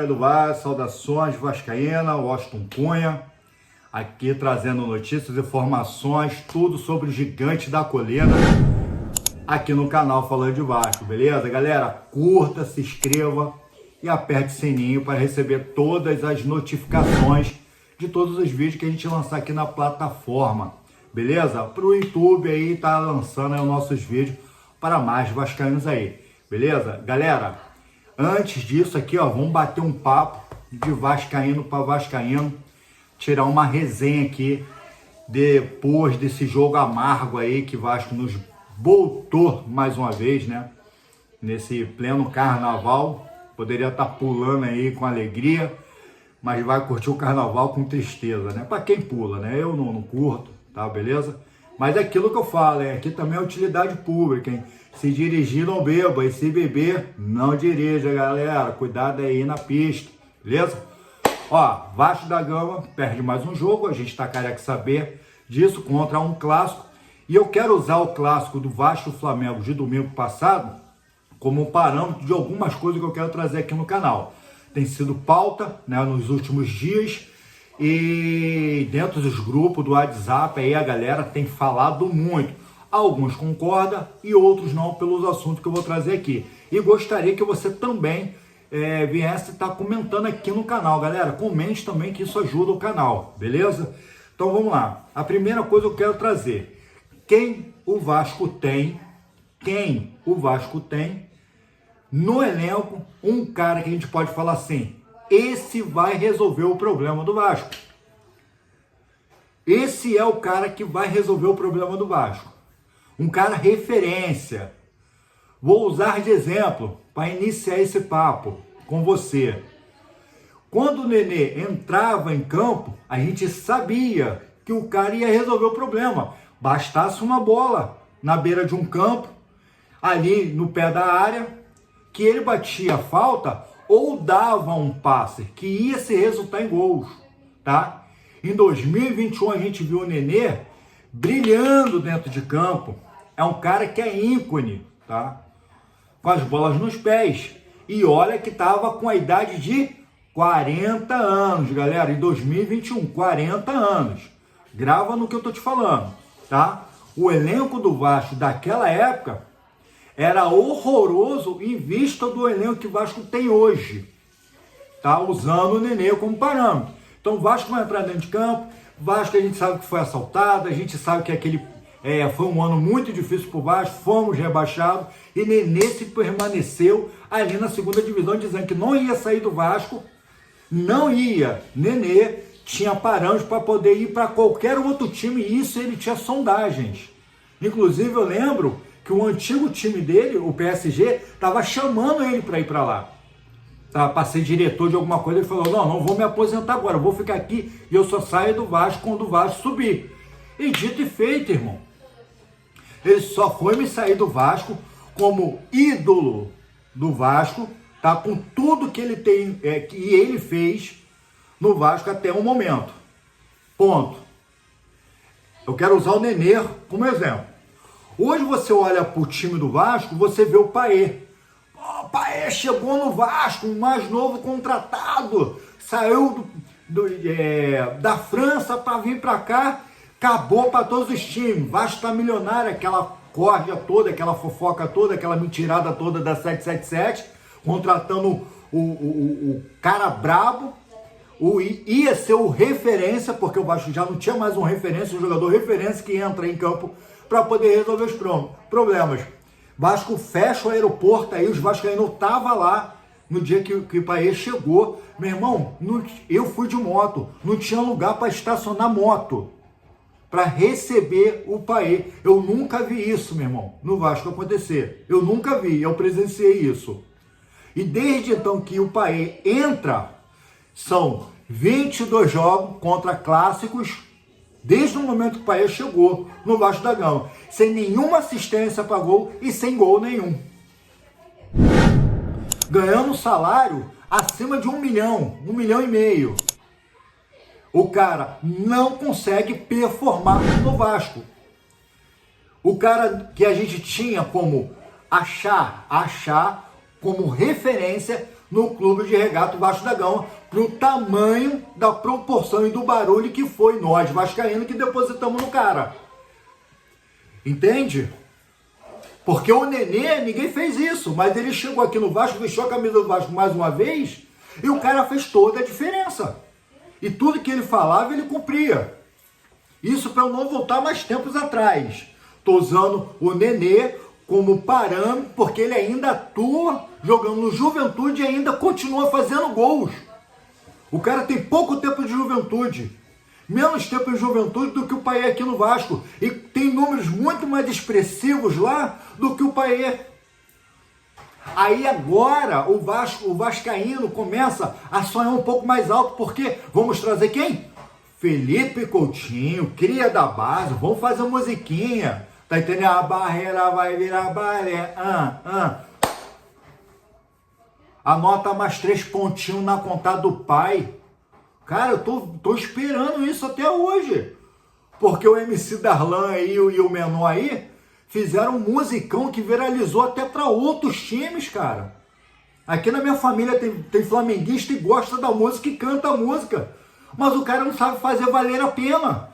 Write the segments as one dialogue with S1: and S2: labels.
S1: galera do Vasco, saudações vascaína, Washington Cunha, aqui trazendo notícias, informações, tudo sobre o gigante da colina, aqui no canal Falando de Vasco, beleza? Galera, curta, se inscreva e aperte o sininho para receber todas as notificações de todos os vídeos que a gente lançar aqui na plataforma, beleza? Para o YouTube aí, tá lançando aí os nossos vídeos para mais vascaínos aí, beleza? Galera, antes disso aqui, ó, vamos bater um papo de vascaíno para vascaíno, tirar uma resenha aqui depois desse jogo amargo aí que Vasco nos voltou mais uma vez, né? Nesse pleno carnaval, poderia estar pulando aí com alegria, mas vai curtir o carnaval com tristeza, né? Para quem pula, né? Eu não curto, tá? Beleza? Mas é aquilo que eu falo, aqui também é utilidade pública, hein? Se dirigir, não beba, e se beber, não dirija, galera. Cuidado aí na pista, beleza? Ó, Vasco da Gama perde mais um jogo, a gente tá careca de saber disso, contra um clássico. E eu quero usar o clássico do Vasco e Flamengo de domingo passado como um parâmetro de algumas coisas que eu quero trazer aqui no canal. Tem sido pauta, né, nos últimos dias, e dentro dos grupos do WhatsApp aí a galera tem falado muito. Alguns concordam e outros não pelos assuntos que eu vou trazer aqui. E gostaria que você também viesse estar comentando aqui no canal, galera. Comente também que isso ajuda o canal, beleza? Então vamos lá. A primeira coisa que eu quero trazer. Quem o Vasco tem no elenco um cara que a gente pode falar assim, esse vai resolver o problema do Vasco. Esse é o cara que vai resolver o problema do Vasco. Um cara referência. Vou usar de exemplo para iniciar esse papo com você. Quando o Nenê entrava em campo, a gente sabia que o cara ia resolver o problema. Bastasse uma bola na beira de um campo, ali no pé da área, que ele batia a falta ou dava um passe, que ia se resultar em gols, tá? Em 2021 a gente viu o Nenê brilhando dentro de campo. É um cara que é ícone, tá? Com as bolas nos pés. E olha que tava com a idade de 40 anos, galera. Em 2021, 40 anos. Grava no que eu tô te falando, tá? O elenco do Vasco daquela época era horroroso em vista do elenco que o Vasco tem hoje, tá? Usando o Nenê como parâmetro. Então o Vasco vai entrar dentro de campo. Vasco a gente sabe que foi assaltado, a gente sabe que foi um ano muito difícil para o Vasco, fomos rebaixados e Nenê se permaneceu ali na segunda divisão, dizendo que não ia sair do Vasco, não ia. Nenê tinha parâmetros para poder ir para qualquer outro time, e isso ele tinha sondagens. Inclusive eu lembro que o antigo time dele, o PSG, estava chamando ele para ir para lá. Para ser diretor de alguma coisa, ele falou, não vou me aposentar agora, eu vou ficar aqui e eu só saio do Vasco quando o Vasco subir. E dito e feito, irmão. Ele só foi me sair do Vasco como ídolo do Vasco, tá? Com tudo que ele tem, que ele fez no Vasco até o momento. Ponto. Eu quero usar o Nenê como exemplo. Hoje você olha para o time do Vasco, você vê o Paê. O Paê chegou no Vasco, o mais novo contratado, saiu da França para vir para cá, acabou para todos os times. Vasco tá milionário, aquela corja toda, aquela fofoca toda, aquela mentirada toda da 777, contratando o cara brabo, ia ser o referência, porque o Vasco já não tinha mais um referência, um jogador referência que entra em campo para poder resolver os problemas. Vasco fecha o aeroporto, aí os vascaínos estavam lá no dia que o Paê chegou. Meu irmão, eu fui de moto, não tinha lugar para estacionar moto para receber o Paê. Eu nunca vi isso, meu irmão, no Vasco acontecer. Eu nunca vi, eu presenciei isso. E desde então que o Paê entra, são 22 jogos contra clássicos, desde o momento que o Paê chegou no Vasco da Gama, sem nenhuma assistência para gol e sem gol nenhum. Ganhando salário acima de 1 milhão, 1,5 milhão. O cara não consegue performar no Vasco. O cara que a gente tinha como achar como referência no Clube de Regata Vasco da Gama, pro tamanho da proporção e do barulho que foi nós, vascaínos, que depositamos no cara. Entende? Porque o Nenê, ninguém fez isso, mas ele chegou aqui no Vasco, vestiu a camisa do Vasco mais uma vez, e o cara fez toda a diferença. E tudo que ele falava, ele cumpria. Isso para eu não voltar mais tempos atrás. Estou usando o Nenê como parâmetro, porque ele ainda atua jogando no Juventude e ainda continua fazendo gols. O cara tem pouco tempo de Juventude. Menos tempo de Juventude do que o Payet aqui no Vasco. E tem números muito mais expressivos lá do que o Payet. Aí agora o vascaíno começa a sonhar um pouco mais alto, porque vamos trazer quem? Felipe Coutinho, cria da base, vamos fazer uma musiquinha. Tá entendendo? A barreira vai virar baré. Anota mais 3 pontinhos na conta do pai. Cara, eu tô esperando isso até hoje. Porque o MC Darlan aí e o Menor aí fizeram um musicão que viralizou até para outros times, cara. Aqui na minha família tem flamenguista e gosta da música e canta a música. Mas o cara não sabe fazer valer a pena.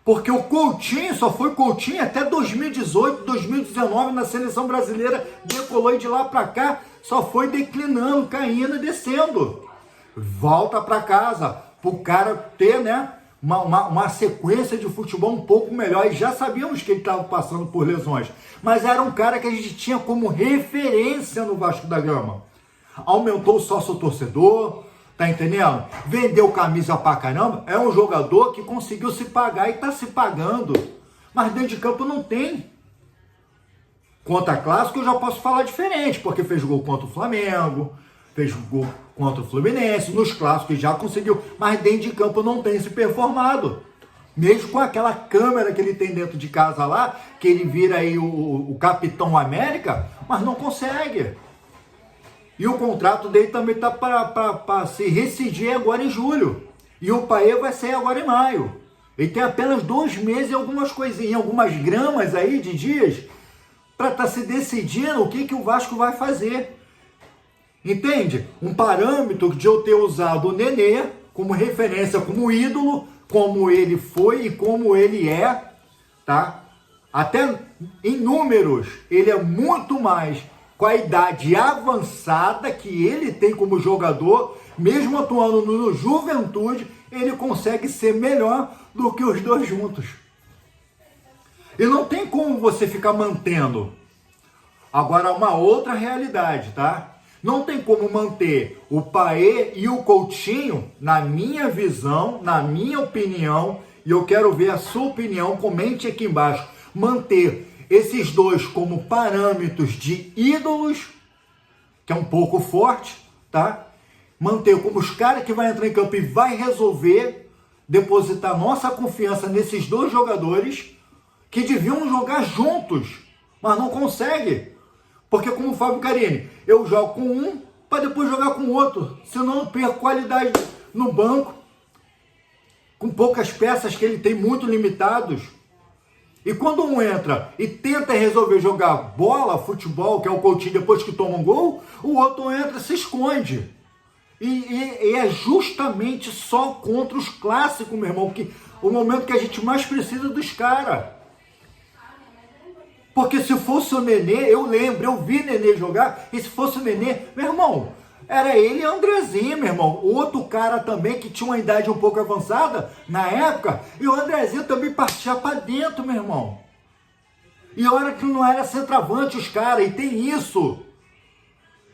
S1: Porque o Coutinho só foi Coutinho até 2018, 2019 na seleção brasileira, decolou e de lá para cá só foi declinando, caindo e descendo. Volta para casa, pro cara ter, né, uma sequência de futebol um pouco melhor. E já sabíamos que ele estava passando por lesões, mas era um cara que a gente tinha como referência no Vasco da Gama. Aumentou o sócio-torcedor, tá entendendo? Vendeu camisa pra caramba. É um jogador que conseguiu se pagar e tá se pagando, mas dentro de campo não tem. Contra clássico eu já posso falar diferente, porque fez gol contra o Flamengo, fez gol contra o Fluminense, nos clássicos já conseguiu, mas dentro de campo não tem se performado. Mesmo com aquela câmera que ele tem dentro de casa lá, que ele vira aí o Capitão América, mas não consegue. E o contrato dele também está para se rescindir agora em julho. E o Payet vai sair agora em maio. Ele tem apenas 2 meses e algumas coisinhas, algumas gramas aí de dias, para estar se decidindo o que o Vasco vai fazer. Entende? Um parâmetro de eu ter usado o Nenê como referência, como ídolo, como ele foi e como ele é, tá? Até em números, ele é muito mais com a idade avançada que ele tem como jogador, mesmo atuando no Juventude, ele consegue ser melhor do que os dois juntos. E não tem como você ficar mantendo. Agora, uma outra realidade, tá? Não tem como manter o Payet e o Coutinho, na minha visão, na minha opinião, e eu quero ver a sua opinião, comente aqui embaixo, manter esses dois como parâmetros de ídolos, que é um pouco forte, tá? Manter como os caras que vai entrar em campo e vai resolver, depositar nossa confiança nesses dois jogadores que deviam jogar juntos, mas não consegue. Porque como o Fábio Carini, eu jogo com um para depois jogar com o outro, senão eu perco qualidade no banco, com poucas peças que ele tem muito limitados. E quando um entra e tenta resolver jogar bola, futebol, que é o Coutinho, depois que toma um gol, o outro entra e se esconde. E é justamente só contra os clássicos, meu irmão, que o momento que a gente mais precisa dos caras. Porque se fosse o Nenê, eu lembro, eu vi Nenê jogar, e se fosse o Nenê, meu irmão, era ele e o Andrezinho, meu irmão. Outro cara também que tinha uma idade um pouco avançada na época, e o Andrezinho também partia para dentro, meu irmão. E olha que não era centroavante os caras, e tem isso.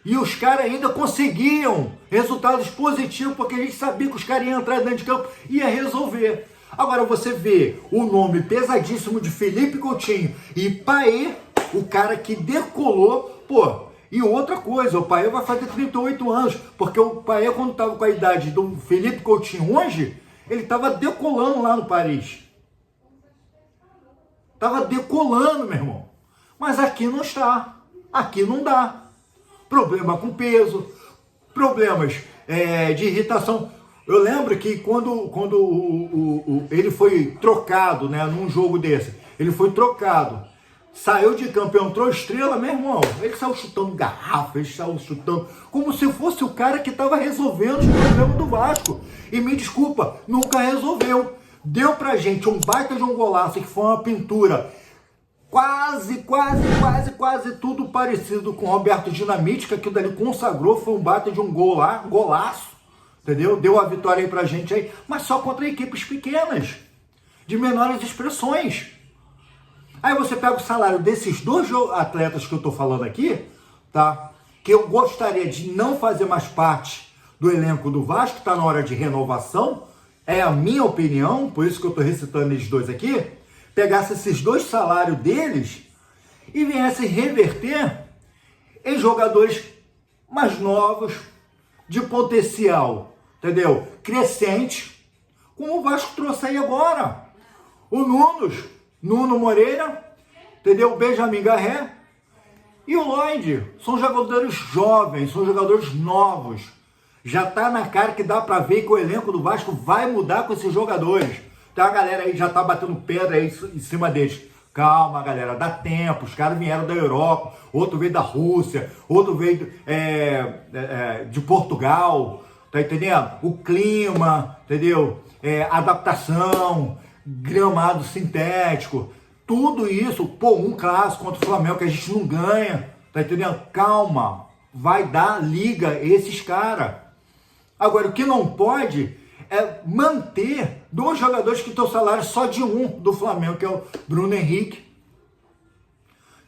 S1: E os caras ainda conseguiam resultados positivos, porque a gente sabia que os caras iam entrar dentro de campo e ia resolver. Agora você vê o nome pesadíssimo de Felipe Coutinho e Payet, o cara que decolou, pô. E outra coisa, o Payet vai fazer 38 anos, porque o Payet, quando estava com a idade do Felipe Coutinho hoje, ele estava decolando lá no Paris. Estava decolando, meu irmão. Mas aqui não está. Aqui não dá. Problema com peso, problemas de irritação. Eu lembro que quando ele foi trocado, né, num jogo desse, ele foi trocado. Saiu de campo, entrou Estrela, meu irmão, ele saiu chutando garrafa, ele saiu chutando, como se fosse o cara que estava resolvendo os problemas do Vasco. E me desculpa, nunca resolveu. Deu pra gente um baita de um golaço, que foi uma pintura quase tudo parecido com o Roberto Dinamite, que aquilo dali consagrou, foi um baita de um gol lá, golaço, entendeu? Deu a vitória aí pra gente aí, mas só contra equipes pequenas, de menores expressões. Aí você pega o salário desses dois atletas que eu tô falando aqui, tá? Que eu gostaria de não fazer mais parte do elenco do Vasco, tá na hora de renovação, é a minha opinião, por isso que eu tô recitando eles dois aqui, pegasse esses dois salários deles e viesse reverter em jogadores mais novos, de potencial, entendeu? Crescente, como o Vasco trouxe aí agora. O Nuno Moreira, entendeu? O Benjamin Garré e o Lloyd. São jogadores jovens, são jogadores novos. Já tá na cara que dá pra ver que o elenco do Vasco vai mudar com esses jogadores. Então a galera aí já tá batendo pedra aí em cima deles. Calma, galera, dá tempo. Os caras vieram da Europa, outro veio da Rússia, outro veio de Portugal, tá entendendo? O clima, entendeu? Adaptação, gramado sintético, tudo isso, pô, um clássico contra o Flamengo que a gente não ganha, tá entendendo? Calma, vai dar liga a esses caras. Agora, o que não pode é manter dois jogadores que tem o salário só de um do Flamengo, que é o Bruno Henrique,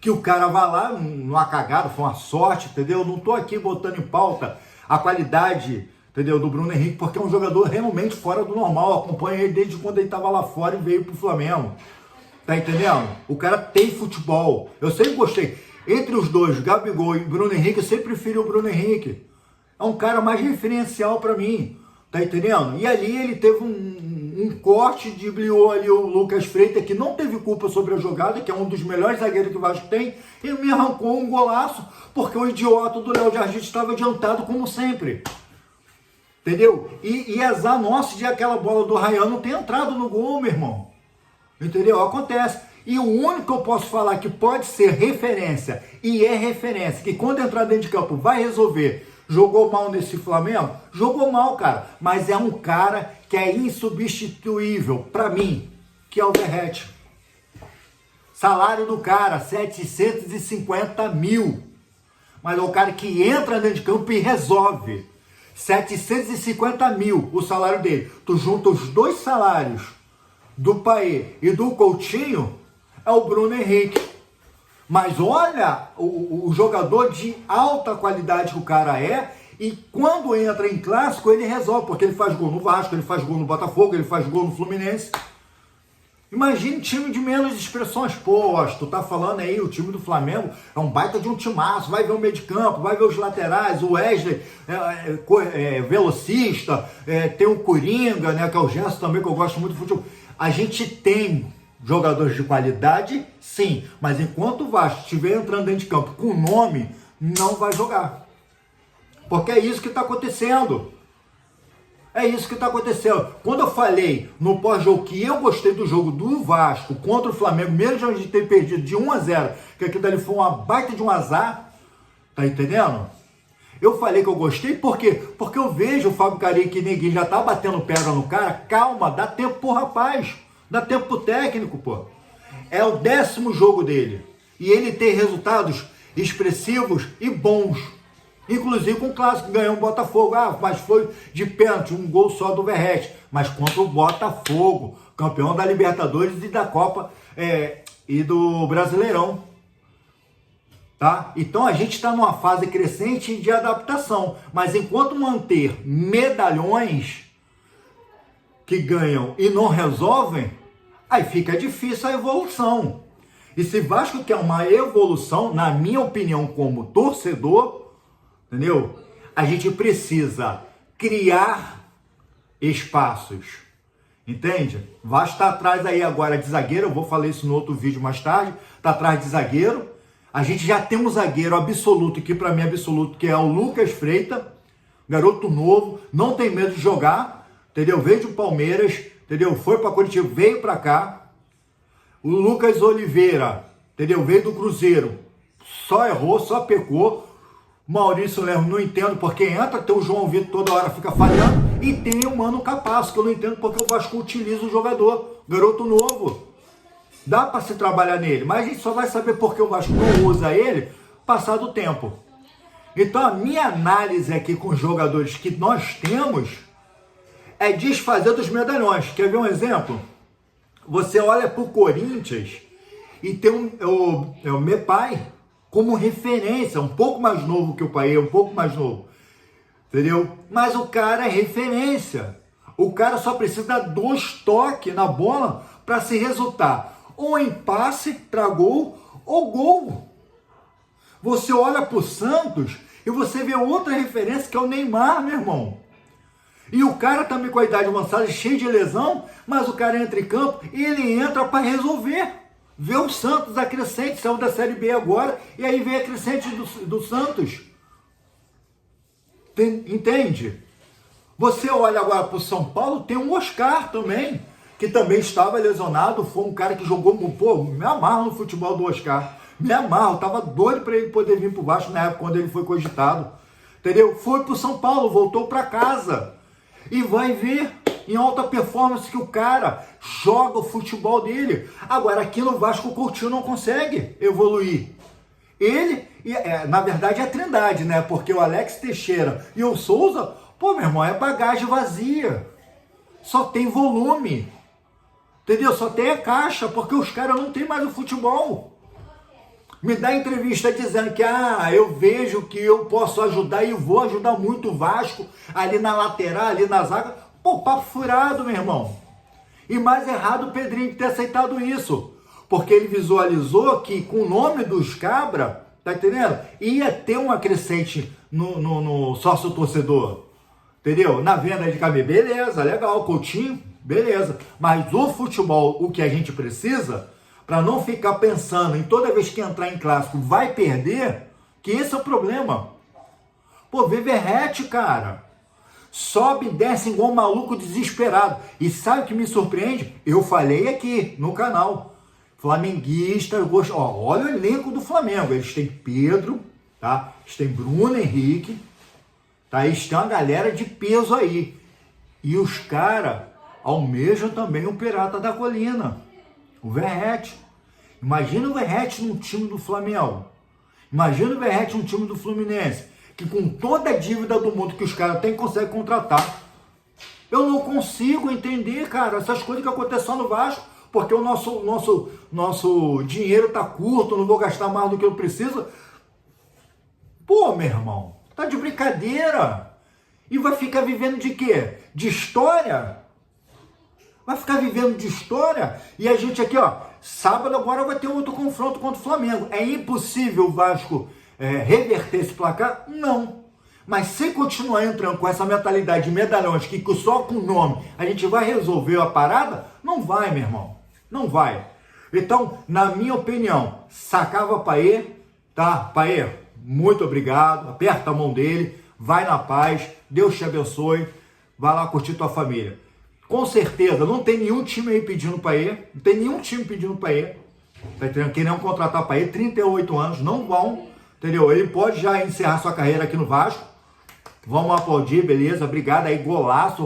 S1: que o cara vai lá, numa cagada, foi uma sorte, entendeu? Não tô aqui botando em pauta a qualidade, entendeu, do Bruno Henrique, porque é um jogador realmente fora do normal. Eu acompanho ele desde quando ele estava lá fora e veio pro Flamengo. Tá entendendo? O cara tem futebol. Eu sempre gostei. Entre os dois, Gabigol e Bruno Henrique, eu sempre prefiro o Bruno Henrique. É um cara mais referencial para mim. Tá entendendo? E ali ele teve um corte, driblou ali o Lucas Freitas, que não teve culpa sobre a jogada, que é um dos melhores zagueiros que o Vasco tem, e me arrancou um golaço, porque o idiota do Léo Jardim estava adiantado como sempre. Entendeu? E azar nosso de aquela bola do Ryan não ter entrado no gol, meu irmão. Entendeu? Acontece. E o único que eu posso falar que pode ser referência, e é referência, que quando entrar dentro de campo vai resolver. Jogou mal nesse Flamengo? Jogou mal, cara. Mas é um cara que é insubstituível pra mim, que é o Verratti. Salário do cara, 750 mil. Mas é o cara que entra dentro de campo e resolve. 750 mil o salário dele. Tu junta os dois salários do Paê e do Coutinho, é o Bruno Henrique. Mas olha o jogador de alta qualidade que o cara é, e quando entra em clássico ele resolve, porque ele faz gol no Vasco, ele faz gol no Botafogo, ele faz gol no Fluminense. Imagine time de menos expressões. Pô, tu tá falando aí, o time do Flamengo é um baita de um timaço, vai ver o meio de campo, vai ver os laterais, o Wesley velocista, tem o Coringa, né, que é o Gerson também, que eu gosto muito do futebol. A gente tem jogadores de qualidade, sim, mas enquanto o Vasco estiver entrando dentro de campo com nome, não vai jogar. Porque é isso que está acontecendo. É isso que está acontecendo. Quando eu falei no pós-jogo que eu gostei do jogo do Vasco contra o Flamengo, mesmo de a gente ter perdido de 1-0, que aquilo dali foi uma baita de um azar, tá entendendo? Eu falei que eu gostei, por quê? Porque eu vejo o Fábio Carilli que ninguém já tá batendo pedra no cara. Calma, dá tempo pro rapaz. Dá tempo pro técnico, pô. É o 10º jogo dele. E ele tem resultados expressivos e bons. Inclusive com o clássico, ganhou um Botafogo. Ah, mas foi de pênalti, um gol só do Verratti. Mas contra o Botafogo, campeão da Libertadores e da Copa e do Brasileirão. Tá? Então a gente está numa fase crescente de adaptação. Mas enquanto manter medalhões que ganham e não resolvem, aí fica difícil a evolução. E se Vasco quer uma evolução, na minha opinião como torcedor, entendeu? A gente precisa criar espaços, entende? Vasco está atrás aí agora de zagueiro, eu vou falar isso no outro vídeo mais tarde, está atrás de zagueiro. A gente já tem um zagueiro absoluto, que para mim é absoluto, que é o Lucas Freitas, garoto novo, não tem medo de jogar, entendeu? Veio do Palmeiras, entendeu? Foi para Curitiba, veio para cá. O Lucas Oliveira, entendeu? Veio do Cruzeiro, só errou, só pecou. Maurício Lemos, não entendo porque entra, tem o João Vitor toda hora fica falhando, e tem o Mano Capasso, que eu não entendo porque o Vasco utiliza o jogador, garoto novo. Dá para se trabalhar nele, mas a gente só vai saber porque o Vasco não usa ele passado o tempo. Então a minha análise aqui com os jogadores que nós temos é desfazer dos medalhões. Quer ver um exemplo? Você olha para o Corinthians e tem o Mepai como referência, um pouco mais novo que o Paê, um pouco mais novo, entendeu? Mas o cara é referência. O cara só precisa dar 2 toques na bola para se resultar ou em passe para gol ou gol. Você olha para o Santos e você vê outra referência que é o Neymar, meu irmão. E o cara também com a idade avançada, cheio de lesão, mas o cara entra em campo e ele entra para resolver. Vê o Santos, a crescente, saiu da Série B agora, e aí vem a crescente do Santos. Entende? Você olha agora para o São Paulo, tem um Oscar também, que também estava lesionado, foi um cara que jogou, pô, me amarro no futebol do Oscar. Me amarro, tava doido para ele poder vir pro Vasco na época quando ele foi cogitado. Entendeu? Foi pro São Paulo, voltou para casa. E vai ver em alta performance que o cara joga o futebol dele. Agora, aqui no Vasco, o Coutinho não consegue evoluir. Ele, na verdade, é a Trindade, né? Porque o Alex Teixeira e o Souza, pô, meu irmão, é bagagem vazia. Só tem volume. Entendeu? Só tem a caixa, porque os caras não tem mais o futebol. Me dá entrevista dizendo que eu vejo que eu posso ajudar e vou ajudar muito o Vasco ali na lateral, ali na zaga. Pô, papo furado, meu irmão. E mais errado o Pedrinho ter aceitado isso. Porque ele visualizou que com o nome dos cabra, tá entendendo? Ia ter uma crescente no sócio torcedor. Entendeu? Na venda de camisa, beleza, legal, Coutinho, beleza. Mas o futebol, o que a gente precisa, para não ficar pensando em toda vez que entrar em clássico vai perder, que esse é o problema. Pô, vê Verratti, cara. Sobe e desce igual um maluco desesperado. E sabe o que me surpreende? Eu falei aqui no canal. Flamenguista, eu gosto. Ó, olha o elenco do Flamengo. Eles têm Pedro, tá? Eles têm Bruno Henrique, tá? Eles têm uma galera de peso aí. E os caras almejam também o Pirata da Colina. O Verratti. Imagina o Verratti num time do Flamengo. Imagina o Verratti num time do Fluminense. Que com toda a dívida do mundo que os caras têm, consegue contratar. Eu não consigo entender, cara, essas coisas que acontecem só no Vasco. Porque o nosso dinheiro tá curto, não vou gastar mais do que eu preciso. Pô, meu irmão, tá de brincadeira. E vai ficar vivendo de quê? De história? Vai ficar vivendo de história? E a gente aqui, ó, sábado agora vai ter outro confronto contra o Flamengo. É impossível o Vasco reverter esse placar? Não. Mas se continuar entrando com essa mentalidade de medalhões, que só com o nome a gente vai resolver a parada, não vai, meu irmão. Não vai. Então, na minha opinião, sacava Paê, tá? Paê, muito obrigado. Aperta a mão dele, vai na paz, Deus te abençoe, vai lá curtir tua família. Com certeza, não tem nenhum time aí pedindo Paê, não tem nenhum time pedindo Paê, tá entendendo? Querendo contratar Paê, 38 anos, não vão, entendeu? Ele pode já encerrar sua carreira aqui no Vasco, vamos aplaudir, beleza, obrigado aí, golaço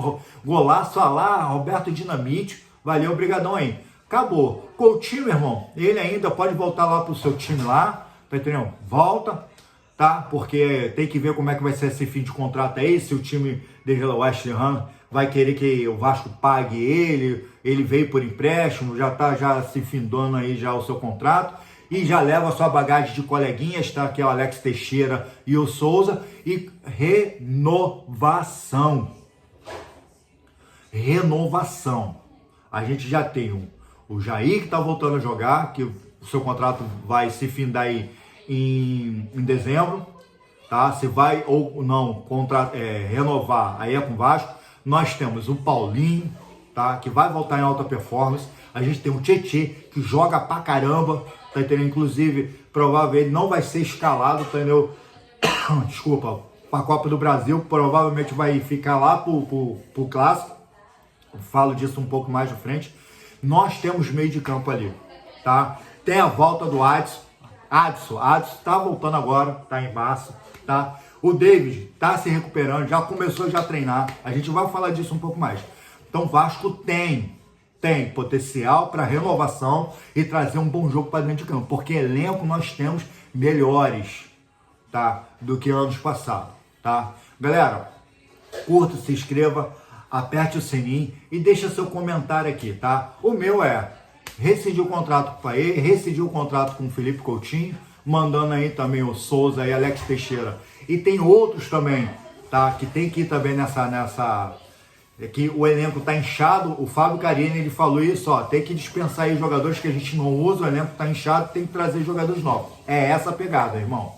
S1: lá, Roberto Dinamite, valeu, obrigadão aí. Acabou. Coutinho, meu irmão, ele ainda pode voltar lá pro seu time lá, tá entendendo? Volta, tá? Porque tem que ver como é que vai ser esse fim de contrato aí, se o time de West Ham vai querer que o Vasco pague ele veio por empréstimo, já tá se findando aí já o seu contrato, e já leva a sua bagagem de coleguinhas, tá? Que é o Alex Teixeira e o Souza, e renovação. A gente já tem o Jair que tá voltando a jogar, que o seu contrato vai se findar aí em dezembro, tá? Se vai ou não renovar, aí é com o Vasco. Nós temos o Paulinho, tá? Que vai voltar em alta performance. A gente tem o Tietê, que joga pra caramba, tá entendendo? Inclusive, provavelmente ele não vai ser escalado, entendeu? Desculpa, pra Copa do Brasil, provavelmente vai ficar lá pro Clássico. Eu falo disso um pouco mais de frente. Nós temos meio de campo ali, tá? Tem a volta do Adson tá voltando agora, tá em Barça, tá? O David tá se recuperando, já começou a treinar. A gente vai falar disso um pouco mais. Então o Vasco tem potencial para renovação e trazer um bom jogo para dentro de campo, porque elenco nós temos melhores, tá, do que anos passados, tá? Galera, curta, se inscreva, aperte o sininho e deixa seu comentário aqui, tá? O meu é rescindir o contrato com o Paê, rescindir o contrato com o Felipe Coutinho, mandando aí também o Souza e Alex Teixeira. E tem outros também, tá? Que tem que ir também nessa que o elenco tá inchado. O Fábio Carini, ele falou isso, ó, tem que dispensar aí os jogadores que a gente não usa, o elenco tá inchado, tem que trazer jogadores novos. É essa a pegada, irmão.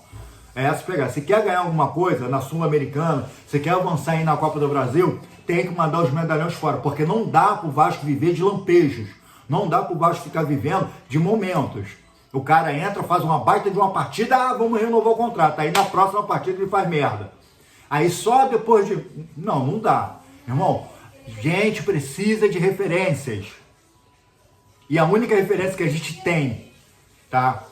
S1: É essa a pegada. Se quer ganhar alguma coisa na Sul-Americana, se quer avançar aí na Copa do Brasil, tem que mandar os medalhões fora, porque não dá pro Vasco viver de lampejos. Não dá pro Vasco ficar vivendo de momentos. O cara entra, faz uma baita de uma partida, vamos renovar o contrato. Aí na próxima partida ele faz merda. Aí só depois de... Não dá. Irmão, gente precisa de referências. E a única referência que a gente tem, tá?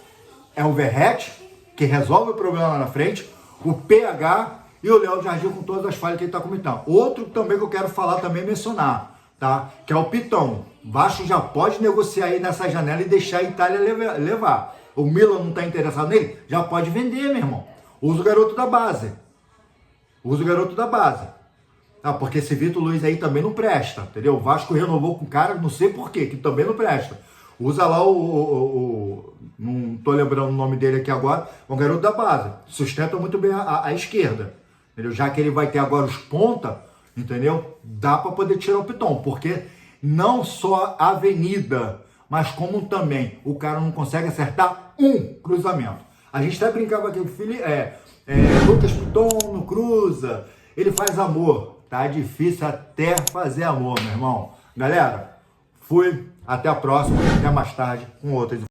S1: É o Verratti, que resolve o problema lá na frente, o PH e o Léo Jardim com todas as falhas que ele tá cometendo. Outro também que eu quero falar, também mencionar, tá? Que é o Piton. Vasco já pode negociar aí nessa janela e deixar a Itália levar. O Milan não tá interessado nele? Já pode vender, meu irmão. Usa o garoto da base. Ah, porque esse Vitor Luiz aí também não presta, entendeu? O Vasco renovou com o cara, não sei porquê, que também não presta. Usa lá não tô lembrando o nome dele aqui agora, um garoto da base. Sustenta muito bem a esquerda, entendeu? Já que ele vai ter agora os ponta, entendeu? Dá para poder tirar o Piton, porque não só a avenida, mas como também o cara não consegue acertar um cruzamento. A gente até brincava aqui, Lucas Piton não cruza, ele faz amor. Tá difícil até fazer amor, meu irmão. Galera, fui, até a próxima, até mais tarde com outras